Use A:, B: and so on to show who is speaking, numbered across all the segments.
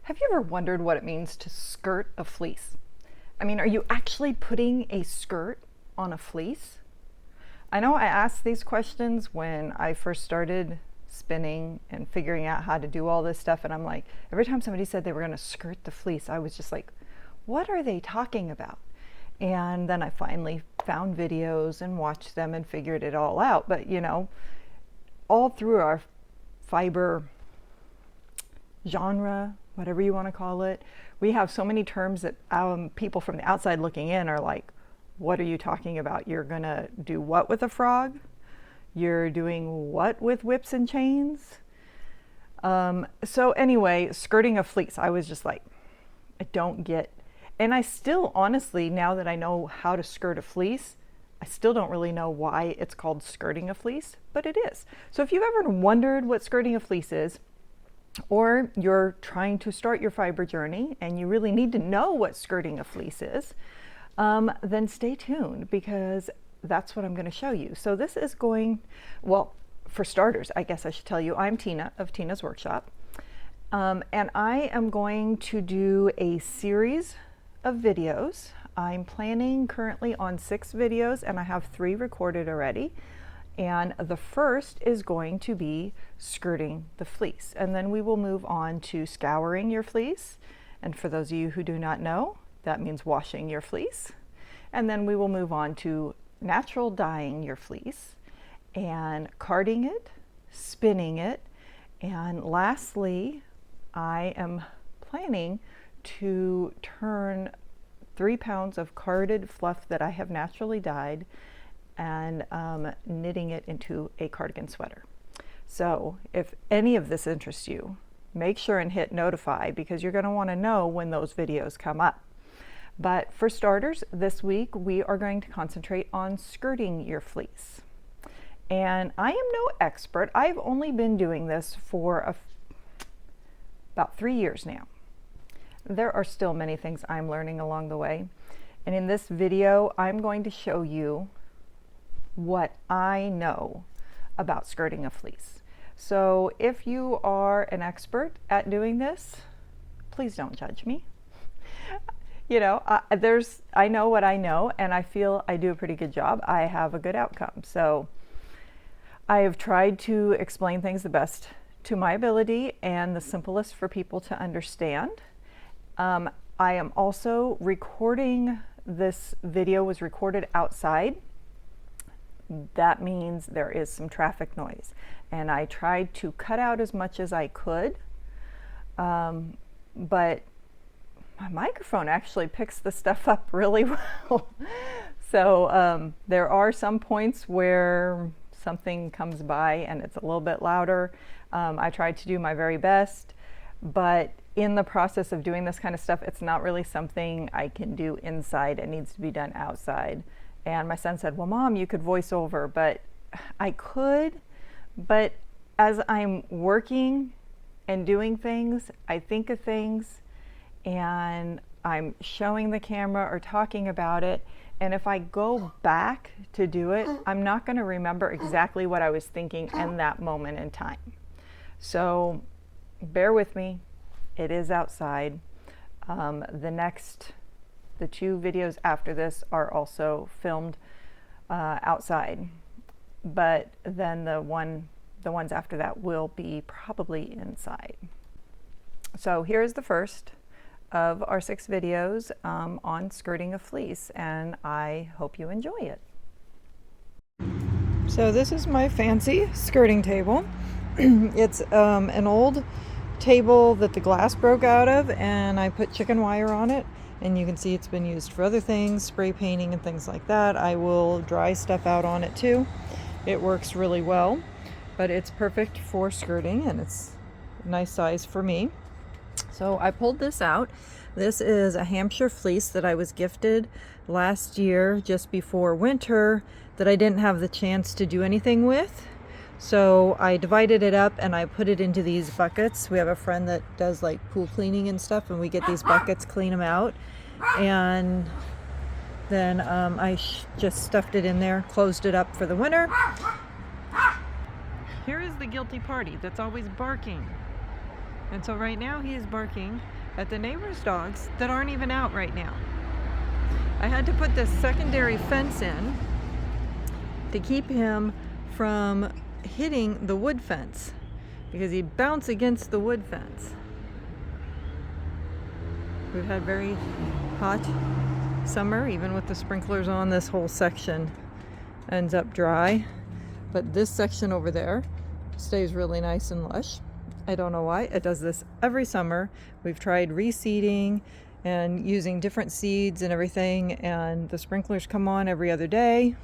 A: Have you ever wondered what it means to skirt a fleece? I mean, are you actually putting a skirt on a fleece? I know I asked these questions when I first started spinning and figuring out how to do all this stuff, and I'm like, every time somebody said they were going to skirt the fleece, I was just like, what are they talking about? And then I finally found videos and watched them and figured it all out. But all through our fiber genre, whatever you want to call it, we have so many terms that people from the outside looking in are like, what are you talking about? You're gonna do what with a frog? You're doing what with whips and chains? So anyway, skirting a fleece, I was just like, I don't get. And I still, honestly, now that I know how to skirt a fleece, I still don't really know why it's called skirting a fleece, but it is. So if you've ever wondered what skirting a fleece is, or you're trying to start your fiber journey and you really need to know what skirting a fleece is, then stay tuned, because that's what I'm going to show you. So this is well, for starters, I guess I should tell you, I'm Tina of Tina's Workshop, and I am going to do a series of videos. I'm planning currently on 6 videos, and I have 3 recorded already. And the first is going to be skirting the fleece. And then we will move on to scouring your fleece. And for those of you who do not know, that means washing your fleece. And then we will move on to natural dyeing your fleece and carding it, spinning it. And lastly, I am planning to turn 3 pounds of carded fluff that I have naturally dyed and knitting it into a cardigan sweater. So if any of this interests you, make sure and hit notify, because you're going to want to know when those videos come up. But for starters, this week we are going to concentrate on skirting your fleece. And I am no expert. I've only been doing this for about 3 years now. There are still many things I'm learning along the way. And in this video, I'm going to show you what I know about skirting a fleece. So if you are an expert at doing this, please don't judge me. I know what I know, and I feel I do a pretty good job. I have a good outcome. So I have tried to explain things the best to my ability and the simplest for people to understand. I am also recording. This video was recorded outside. That means there is some traffic noise, and I tried to cut out as much as I could, but my microphone actually picks the stuff up really well. So there are some points where something comes by and it's a little bit louder. I tried to do my very best, but in the process of doing this kind of stuff, it's not really something I can do inside. It needs to be done outside. And my son said, well, Mom, you could voice over. But I could, but as I'm working and doing things, I think of things and I'm showing the camera or talking about it. And if I go back to do it, I'm not going to remember exactly what I was thinking in that moment in time. So bear with me. It is outside. The 2 videos after this are also filmed outside, but then the ones after that will be probably inside. So here's the first of our 6 videos on skirting a fleece, and I hope you enjoy it. So this is my fancy skirting table. It's an old table that the glass broke out of, and I put chicken wire on it. And you can see it's been used for other things, spray painting and things like that. I will dry stuff out on it too. It works really well, but it's perfect for skirting, and it's a nice size for me. So I pulled this out. This is a Hampshire fleece that I was gifted last year just before winter that I didn't have the chance to do anything with. So I divided it up and I put it into these buckets. We have a friend that does like pool cleaning and stuff, and we get these buckets, clean them out, and then I just stuffed it in there, closed it up for the winter. Here is the guilty party that's always barking. And so right now he is barking at the neighbor's dogs that aren't even out right now. I had to put this secondary fence in to keep him from hitting the wood fence because he'd bounce against the wood fence. We've had very hot summer, even with the sprinklers on. This whole section ends up dry, but this section over there stays really nice and lush. I don't know why. It does this every summer. We've tried reseeding and using different seeds and everything, and the sprinklers come on every other day.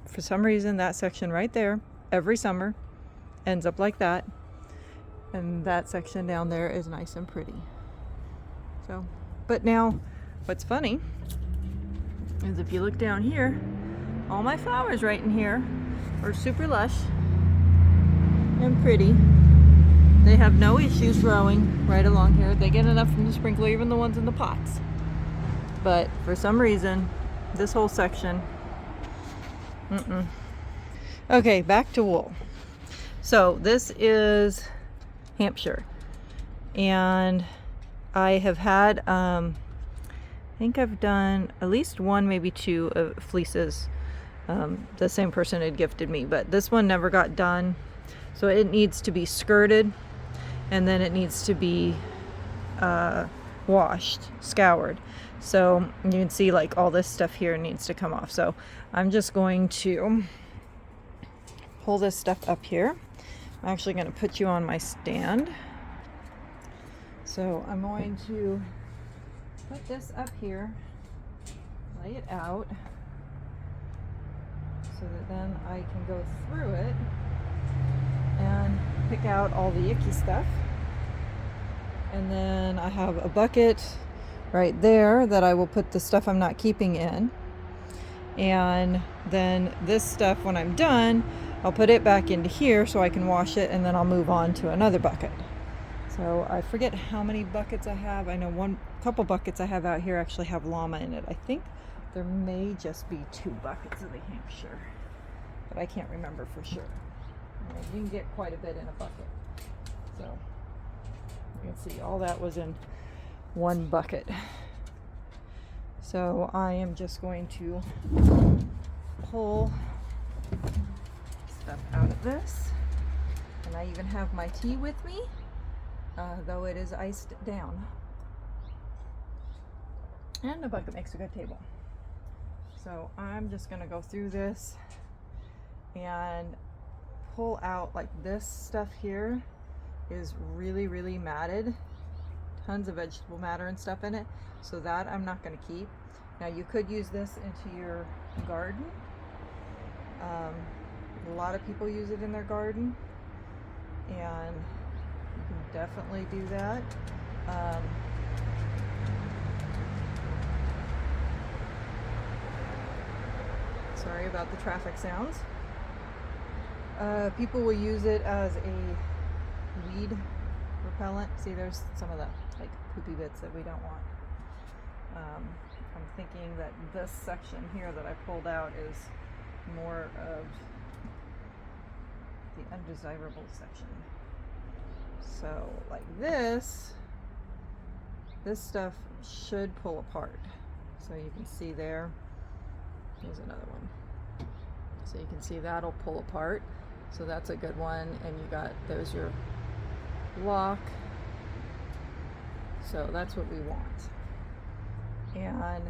A: For some reason, that section right there, every summer, ends up like that. And that section down there is nice and pretty. So, but now, what's funny is if you look down here, all my flowers right in here are super lush and pretty. They have no issues growing right along here. They get enough from the sprinkler, even the ones in the pots. But for some reason, this whole section, Okay, back to wool. So this is Hampshire. And I have had, I think I've done at least one, maybe two fleeces. The same person had gifted me, but this one never got done. So it needs to be skirted, and then it needs to be washed, scoured. So you can see like all this stuff here needs to come off. So I'm just going to pull this stuff up here. I'm actually going to put you on my stand. So I'm going to put this up here, lay it out, so that then I can go through it and pick out all the icky stuff. And then I have a bucket right there that I will put the stuff I'm not keeping in. And then this stuff, when I'm done, I'll put it back into here so I can wash it, and then I'll move on to another bucket. So I forget how many buckets I have. I know couple buckets I have out here actually have llama in it. I think there may just be 2 buckets of the Hampshire, but I can't remember for sure. You can get quite a bit in a bucket. So you can see all that was in 1 bucket. So I am just going to pull stuff out of this. And I even have my tea with me, though it is iced down. And the bucket makes a good table. So I'm just going to go through this and pull out, like, this stuff here is really, really matted. Tons of vegetable matter and stuff in it. So that I'm not going to keep. Now you could use this into your garden. A lot of people use it in their garden, and you can definitely do that. Sorry about the traffic sounds. People will use it as a weed repellent. See, there's some of the like poopy bits that we don't want. I'm thinking that this section here that I pulled out is more of the undesirable section. So like this stuff should pull apart. So you can see there, here's another one. So you can see that'll pull apart. So that's a good one. And you got, there's your lock. So that's what we want. And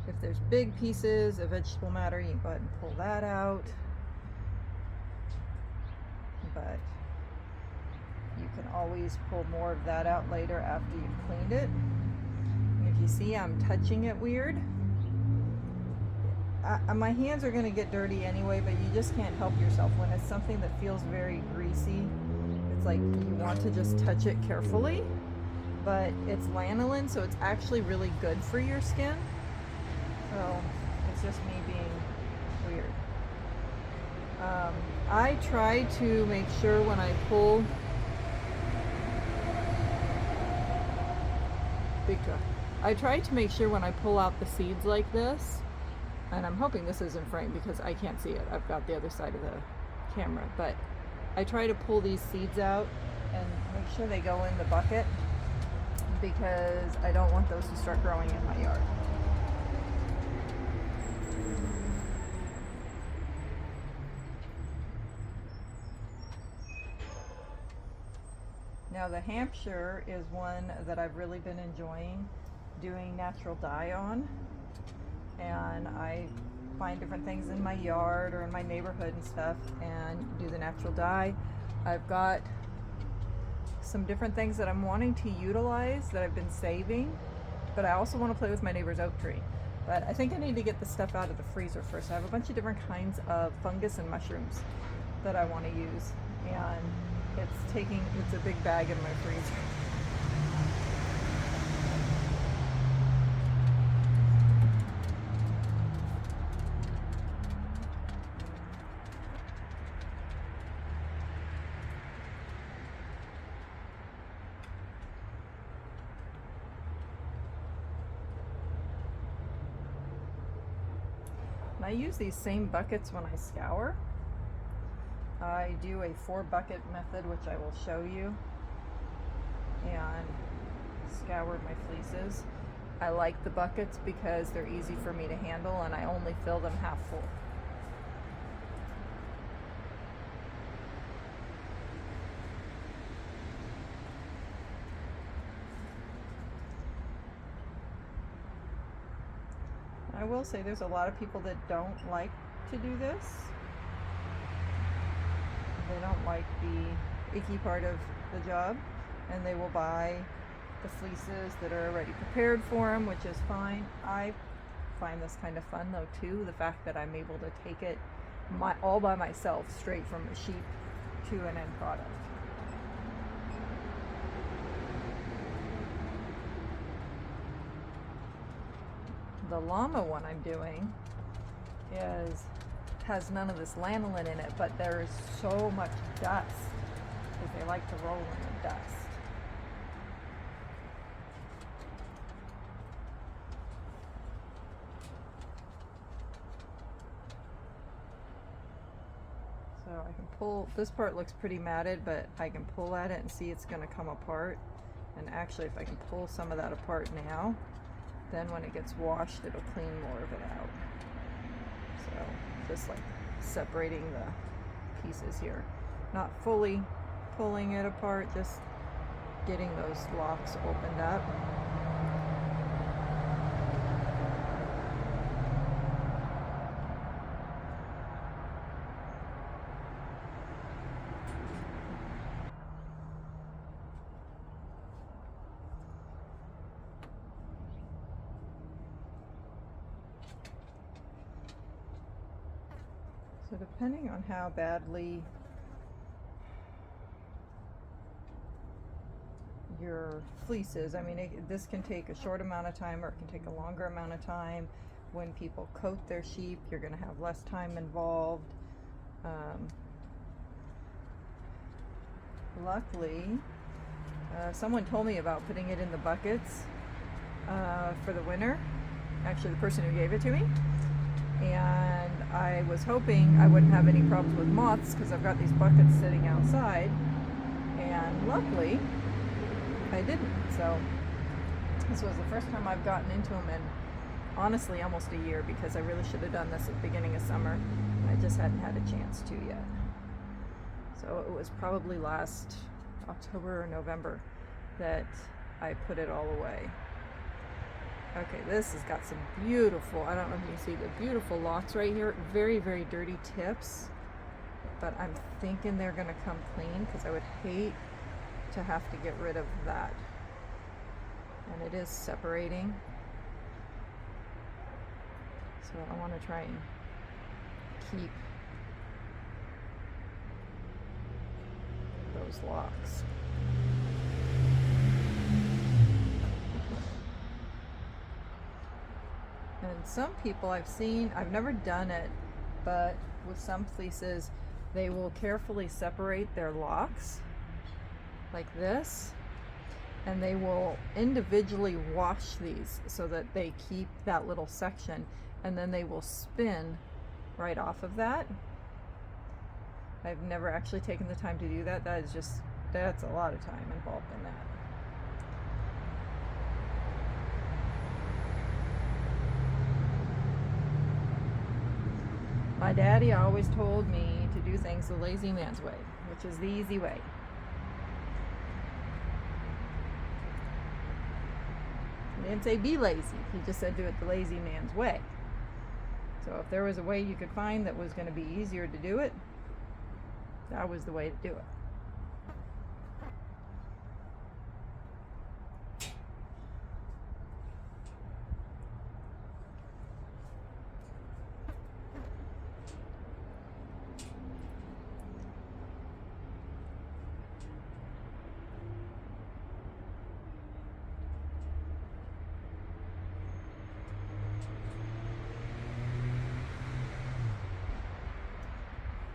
A: if there's big pieces of vegetable matter, you can go ahead and pull that out. But you can always pull more of that out later after you've cleaned it. And if you see I'm touching it weird, my hands are going to get dirty anyway, but you just can't help yourself. When it's something that feels very greasy, it's like you want to just touch it carefully. But it's lanolin, so it's actually really good for your skin. So it's just me being weird. I try to make sure when I pull I try to make sure when I pull out the seeds like this, and I'm hoping this is in frame because I can't see it. I've got the other side of the camera, but I try to pull these seeds out and make sure they go in the bucket because I don't want those to start growing in my yard. Now the Hampshire is one that I've really been enjoying doing natural dye on, and I find different things in my yard or in my neighborhood and stuff and do the natural dye. I've got some different things that I'm wanting to utilize that I've been saving, but I also want to play with my neighbor's oak tree. But I think I need to get the stuff out of the freezer first. I have a bunch of different kinds of fungus and mushrooms that I want to use, and it's a big bag in my freezer. I use these same buckets when I scour. I do a 4-bucket method, which I will show you, and scour my fleeces. I like the buckets because they're easy for me to handle, and I only fill them half full. I will say there's a lot of people that don't like to do this. They don't like the icky part of the job, and they will buy the fleeces that are already prepared for them, which is fine. I find this kind of fun though too, the fact that I'm able to take it all by myself straight from a sheep to an end product. The llama one I'm doing has none of this lanolin in it, but there is so much dust because they like to roll in the dust. So I can pull, this part looks pretty matted, but I can pull at it and see it's going to come apart. And actually, if I can pull some of that apart now, then when it gets washed, it'll clean more of it out. So just like separating the pieces here. Not fully pulling it apart, just getting those locks opened up. So depending on how badly your fleece is, I mean, this can take a short amount of time or it can take a longer amount of time. When people coat their sheep, you're going to have less time involved. Luckily, someone told me about putting it in the buckets for the winter. Actually, the person who gave it to me. And I was hoping I wouldn't have any problems with moths because I've got these buckets sitting outside, and luckily I didn't. So this was the first time I've gotten into them in honestly almost a year, because I really should have done this at the beginning of summer. I just hadn't had a chance to yet. So it was probably last October or November that I put it all away. Okay, this has got some beautiful, I don't know if you can see the beautiful locks right here. Very, very dirty tips, but I'm thinking they're gonna come clean because I would hate to have to get rid of that. And it is separating. So I wanna try and keep those locks. And some people I've seen, I've never done it, but with some fleeces, they will carefully separate their locks like this, and they will individually wash these so that they keep that little section, and then they will spin right off of that. I've never actually taken the time to do that. That is just that's a lot of time involved in that. My daddy always told me to do things the lazy man's way, which is the easy way. He didn't say be lazy, he just said do it the lazy man's way. So if there was a way you could find that was going to be easier to do it, that was the way to do it.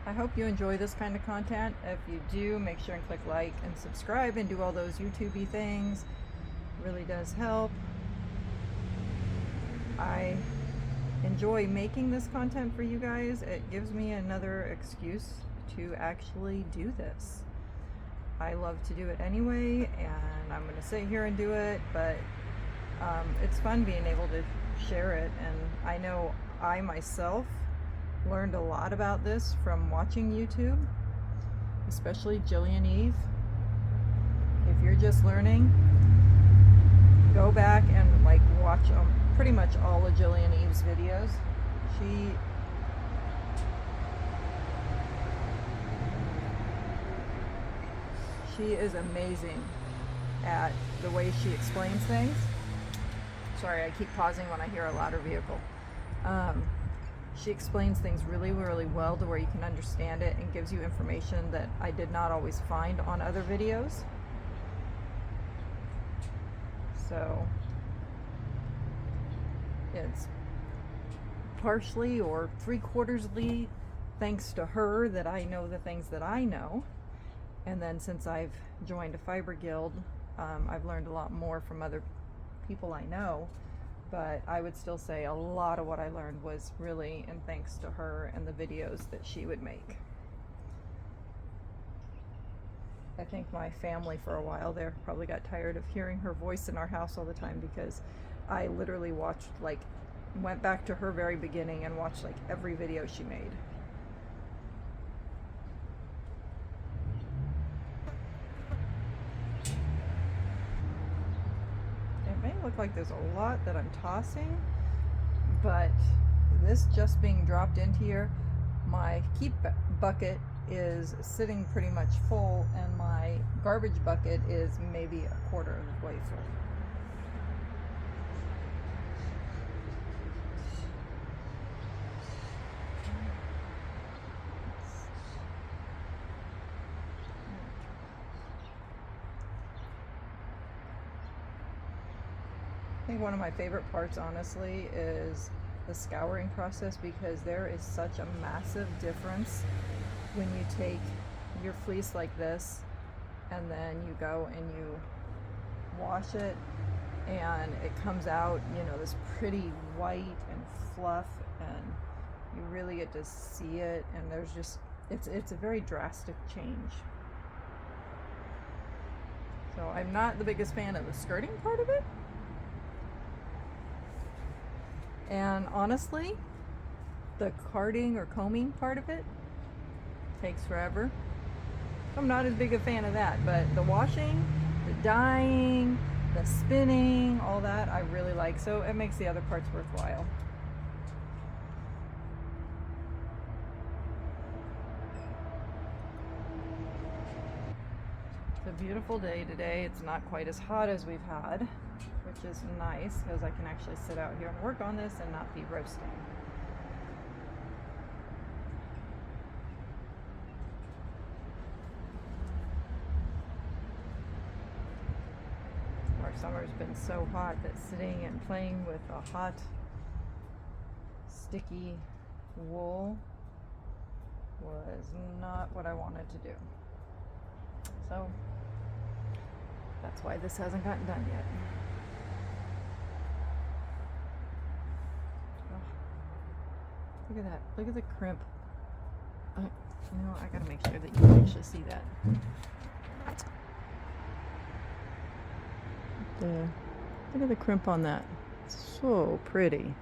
A: I hope you enjoy this kind of content. If you do, make sure and click like and subscribe and do all those YouTube-y things. It really does help. I enjoy making this content for you guys. It gives me another excuse to actually do this. I love to do it anyway, and I'm going to sit here and do it, but it's fun being able to share it. And I know I myself learned a lot about this from watching YouTube, especially Jillian Eve. If you're just learning, go back and like watch pretty much all of Jillian Eve's videos. She is amazing at the way she explains things. Sorry, I keep pausing when I hear a louder vehicle. She explains things really, really well to where you can understand it, and gives you information that I did not always find on other videos. So it's partially or 3/4 thanks to her that I know the things that I know. And then since I've joined a fiber guild, I've learned a lot more from other people I know. But I would still say a lot of what I learned was really in thanks to her and the videos that she would make. I think my family for a while there probably got tired of hearing her voice in our house all the time, because I literally went back to her very beginning and watched like every video she made. Look like there's a lot that I'm tossing, but this just being dropped into here, my keep bucket is sitting pretty much full, and my garbage bucket is maybe 1/4 of the way full. I think one of my favorite parts, honestly, is the scouring process, because there is such a massive difference when you take your fleece like this and then you go and you wash it, and it comes out, you know, this pretty white and fluff, and you really get to see it, and there's just, it's a very drastic change. So I'm not the biggest fan of the skirting part of it. And honestly, the carding or combing part of it takes forever. I'm not as big a fan of that, but the washing, the dyeing, the spinning, all that I really like, so it makes the other parts worthwhile. It's a beautiful day today. It's not quite as hot as we've had, which is nice, because I can actually sit out here and work on this and not be roasting. Our summer's been so hot that sitting and playing with a hot, sticky wool was not what I wanted to do. So that's why this hasn't gotten done yet. Look at that. Look at the crimp. You know, I gotta make sure that you can actually see that. Look at the crimp on that. It's so pretty.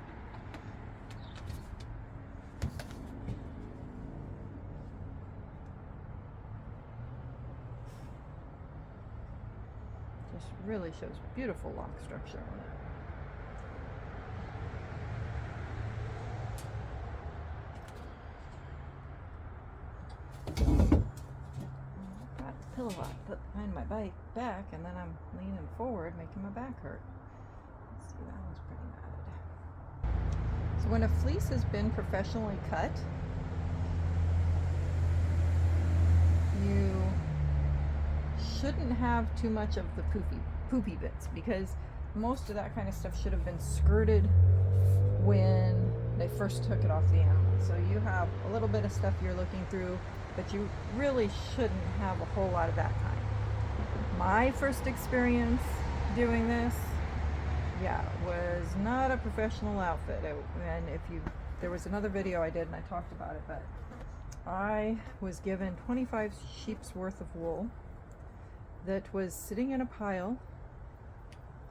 A: Just really shows beautiful lock structure on it. Pillow I put behind my back, and then I'm leaning forward, making my back hurt. Let's see, that one's pretty matted. So when a fleece has been professionally cut, you shouldn't have too much of the poopy bits, because most of that kind of stuff should have been skirted when they first took it off the animal. So you have a little bit of stuff you're looking through, but you really shouldn't have a whole lot of that kind. My first experience doing this, was not a professional outfit. And there was another video I did and I talked about it, but I was given 25 sheep's worth of wool that was sitting in a pile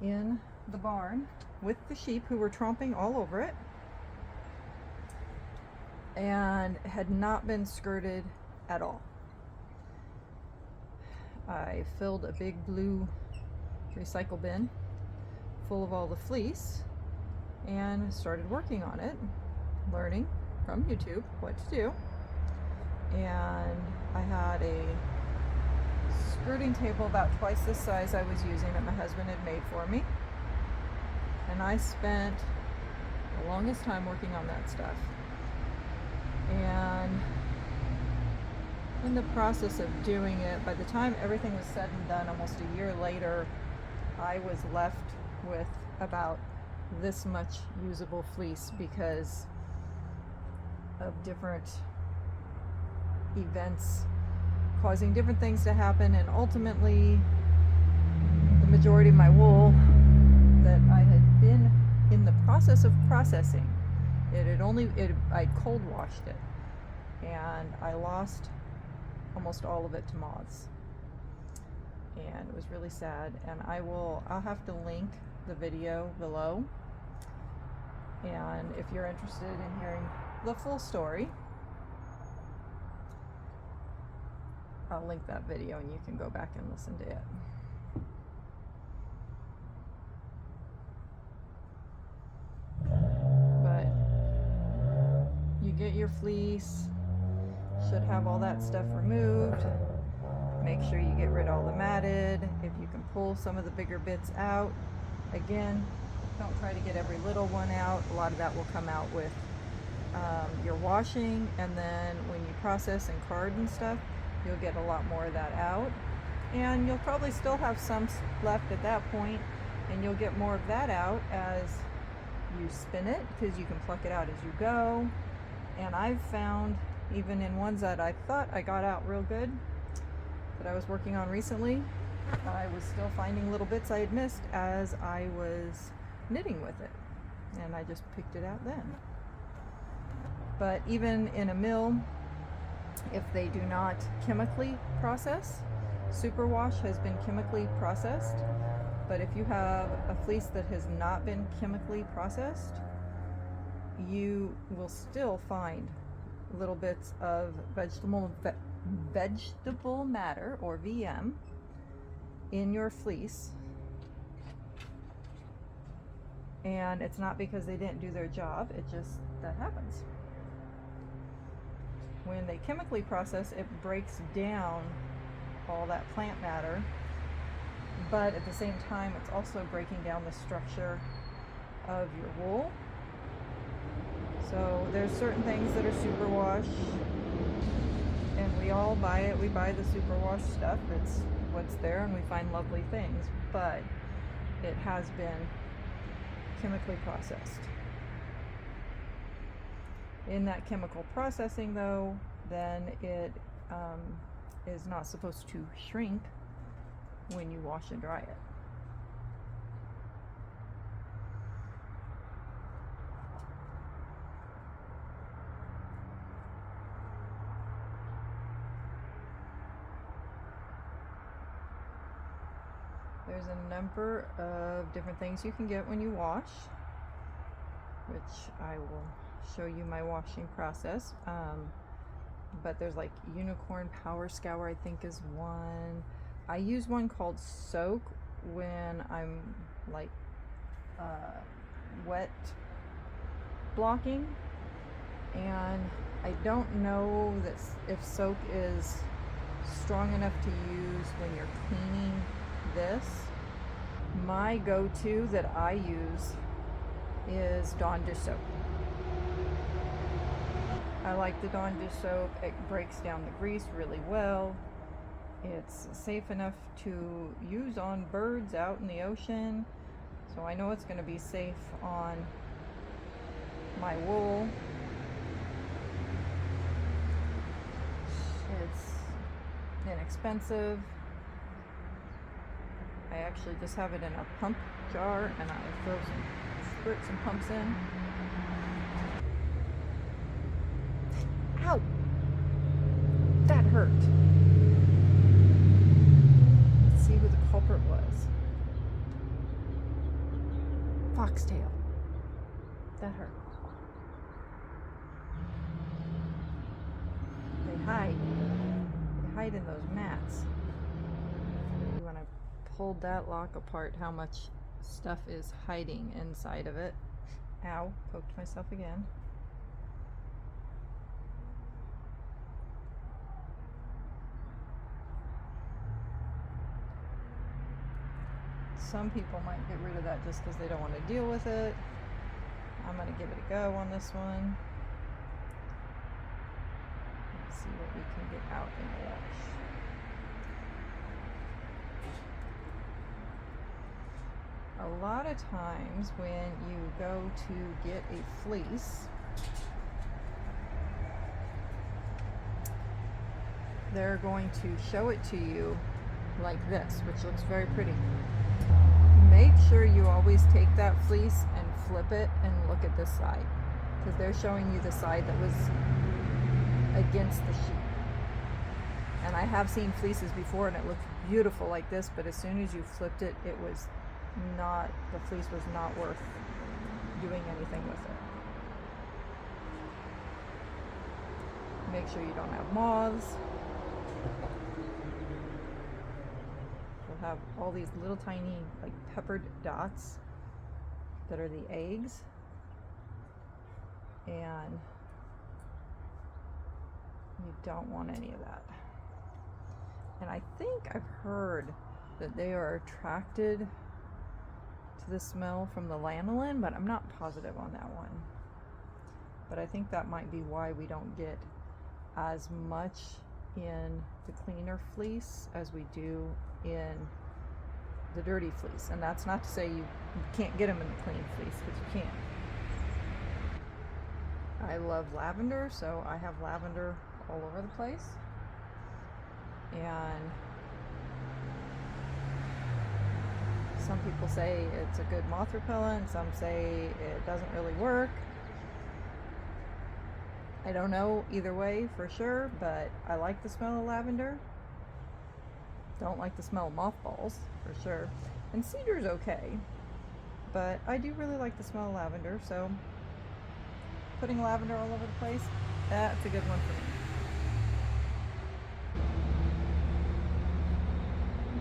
A: in the barn with the sheep who were tromping all over it, and had not been skirted at all. I filled a big blue recycle bin full of all the fleece and started working on it, learning from YouTube what to do. And I had a skirting table about twice the size I was using that my husband had made for me, and I spent the longest time working on that stuff. And in the process of doing it, by the time everything was said and done, almost a year later, I was left with about this much usable fleece because of different events causing different things to happen, and ultimately the majority of my wool that I had been in the process of processing, I cold washed it, and I lost almost all of it to moths, and it was really sad. And I'll have to link the video below, and if you're interested in hearing the full story, I'll link that video and you can go back and listen to it. But you get your fleece, should have all that stuff removed. Make sure you get rid of all the matted. If you can pull some of the bigger bits out, again, don't try to get every little one out. A lot of that will come out with your washing, and then when you process and card and stuff, you'll get a lot more of that out, and you'll probably still have some left at that point, and you'll get more of that out as you spin it, because you can pluck it out as you go. And I've found, even in ones that I thought I got out real good that I was working on recently, I was still finding little bits I had missed as I was knitting with it, and I just picked it out then. But even in a mill, if they do not chemically process, superwash has been chemically processed, but if you have a fleece that has not been chemically processed, you will still find little bits of vegetable matter, or VM, in your fleece. And it's not because they didn't do their job, it just, that happens. When they chemically process, it breaks down all that plant matter, but at the same time it's also breaking down the structure of your wool. So there's certain things that are superwash, and we all buy it. We buy the superwash stuff. It's what's there, and we find lovely things, but it has been chemically processed. In that chemical processing, though, then it is not supposed to shrink when you wash and dry it. There's a number of different things you can get when you wash, which I will show you my washing process. But there's like Unicorn Power Scour, I think, is one. I use one called Soak when I'm like wet blocking, and I don't know that if Soak is strong enough to use when you're cleaning this. My go-to that I use is Dawn Dish Soap. I like the Dawn Dish Soap. It breaks down the grease really well. It's safe enough to use on birds out in the ocean, so I know it's going to be safe on my wool. It's inexpensive. I actually just have it in a pump jar, and I throw some squirts and pumps in. Ow! That hurt. Let's see who the culprit was. Foxtail. That hurt. They hide. They hide in those mats. When I pulled that lock apart, how much stuff is hiding inside of it. Ow, poked myself again. Some people might get rid of that just because they don't want to deal with it. I'm going to give it a go on this one. Let's see what we can get out in the wash. A lot of times when you go to get a fleece, they're going to show it to you like this, which looks very pretty. Make sure you always take that fleece and flip it and look at this side, because they're showing you the side that was against the sheet. And I have seen fleeces before and it looked beautiful like this, but as soon as you flipped it, it was not, the fleece was not worth doing anything with it. Make sure you don't have moths. You'll have all these little tiny like peppered dots that are the eggs, and you don't want any of that. And I think I've heard that they are attracted to the smell from the lanolin, but I'm not positive on that one. But I think that might be why we don't get as much in the cleaner fleece as we do in the dirty fleece. And that's not to say you can't get them in the clean fleece, because you can. I love lavender, so I have lavender all over the place. And some people say it's a good moth repellent, some say it doesn't really work. I don't know either way for sure, but I like the smell of lavender. Don't like the smell of mothballs for sure. And cedar's okay, but I do really like the smell of lavender, so putting lavender all over the place, that's a good one for me.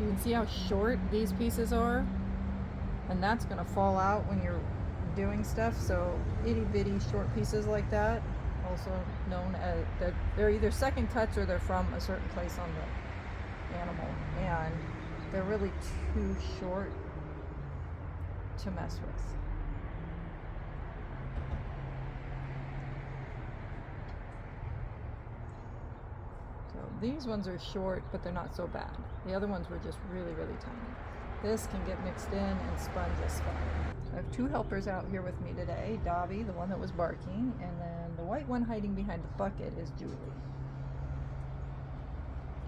A: You can see how short these pieces are, and that's going to fall out when you're doing stuff. So itty bitty short pieces like that, also known as, they're either second cuts or they're from a certain place on the animal, and they're really too short to mess with. So these ones are short, but they're not so bad. The other ones were just really, really tiny. This can get mixed in and spun just fine. I have two helpers out here with me today. Dobby, the one that was barking, and then the white one hiding behind the bucket is Julie.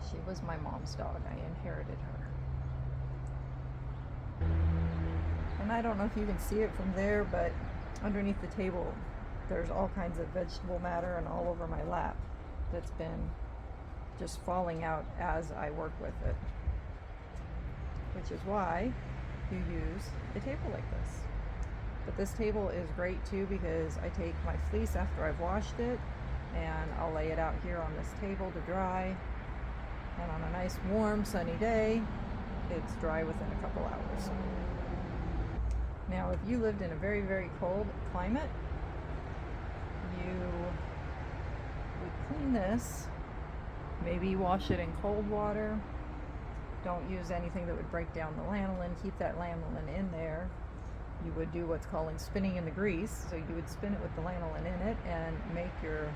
A: She was my mom's dog. I inherited her. And I don't know if you can see it from there, but underneath the table there's all kinds of vegetable matter and all over my lap that's been just falling out as I work with it. which is why you use a table like this. But this table is great too because I take my fleece after I've washed it and I'll lay it out here on this table to dry, and on a nice warm sunny day it's dry within a couple hours. Now if you lived in a very, very cold climate, you would clean this, maybe wash it in cold water. Don't use anything that would break down the lanolin, keep that lanolin in there. You would do what's called spinning in the grease, so you would spin it with the lanolin in it and make your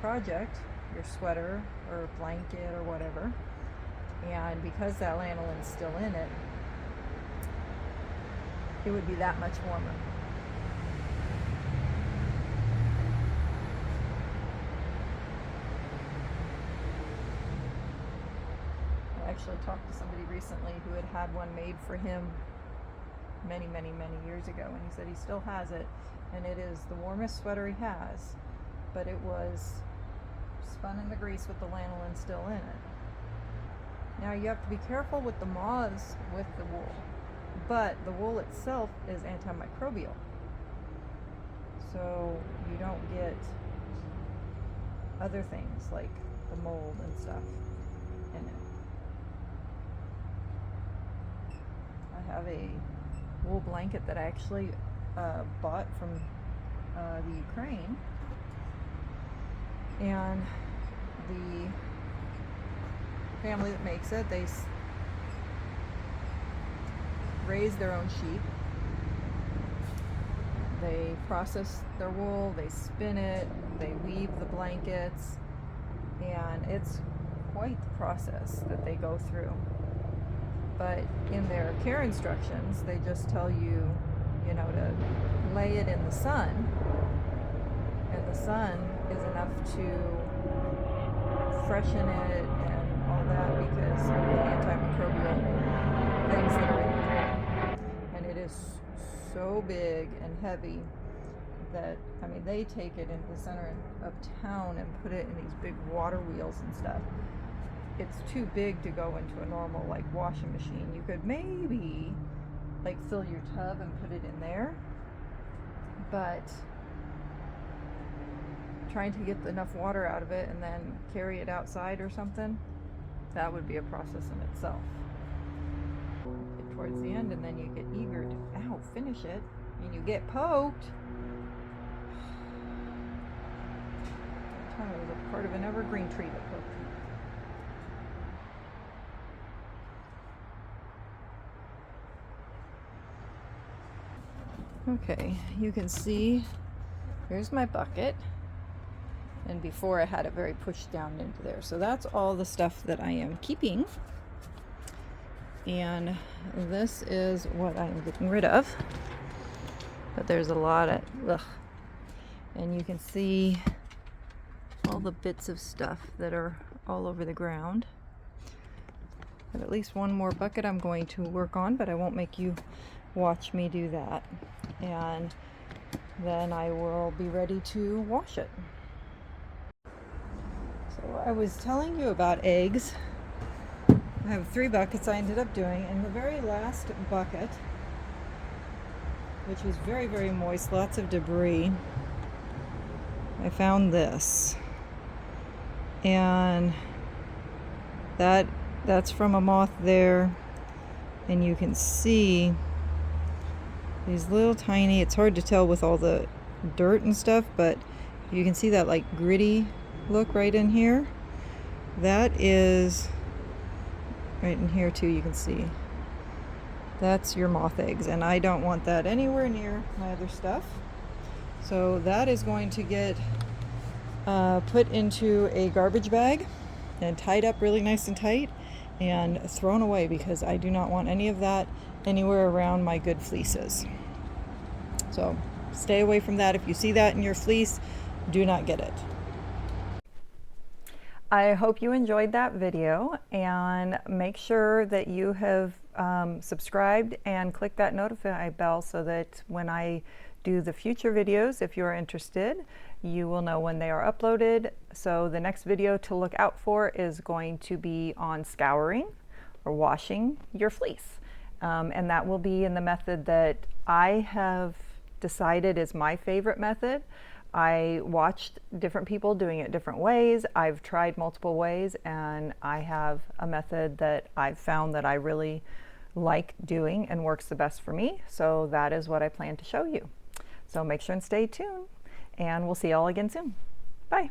A: project, your sweater or blanket or whatever. And because that lanolin's still in it, it would be that much warmer. I actually talked to somebody recently who had had one made for him many, many, many years ago, and he said he still has it, and it is the warmest sweater he has, but it was spun in the grease with the lanolin still in it. Now you have to be careful with the moths with the wool, but the wool itself is antimicrobial, so you don't get other things like the mold and stuff in it. I have a wool blanket that I actually bought from the Ukraine, and the family that makes it, they raise their own sheep. They process their wool, they spin it, they weave the blankets, and it's quite the process that they go through. But in their care instructions, they just tell you, you know, to lay it in the sun, and the sun is enough to freshen it and all that because of the antimicrobial things that are in there. And it is so big and heavy that, I mean, they take it into the center of town and put it in these big water wheels and stuff. It's too big to go into a normal like washing machine. You could maybe like fill your tub and put it in there, but trying to get enough water out of it and then carry it outside or something, that would be a process in itself. Get towards the end and then you get eager to finish it, and you get poked. One time it was a part of an evergreen tree that poked me. Okay, you can see here's my bucket, and before I had it very pushed down into there. So that's all the stuff that I am keeping, and this is what I'm getting rid of. But there's a lot of and you can see all the bits of stuff that are all over the ground. I have at least one more bucket I'm going to work on, but I won't make you watch me do that. And then I will be ready to wash it. So I was telling you about eggs. I have 3 buckets I ended up doing, and the very last bucket, which was very, very moist, lots of debris, I found this. And that's from a moth there, and you can see these little tiny, it's hard to tell with all the dirt and stuff, but you can see that like gritty look right in here. That is right in here too, you can see. That's your moth eggs, and I don't want that anywhere near my other stuff. So that is going to get put into a garbage bag and tied up really nice and tight and thrown away, because I do not want any of that anywhere around my good fleeces. So stay away from that. If you see that in your fleece, do not get it. I hope you enjoyed that video, and make sure that you have subscribed and click that notify bell so that when I do the future videos, if you're interested, you will know when they are uploaded. So the next video to look out for is going to be on scouring, or washing your fleece. And that will be in the method that I have decided is my favorite method. I watched different people doing it different ways. I've tried multiple ways, and I have a method that I've found that I really like doing and works the best for me. So that is what I plan to show you. So make sure and stay tuned, and we'll see you all again soon. Bye.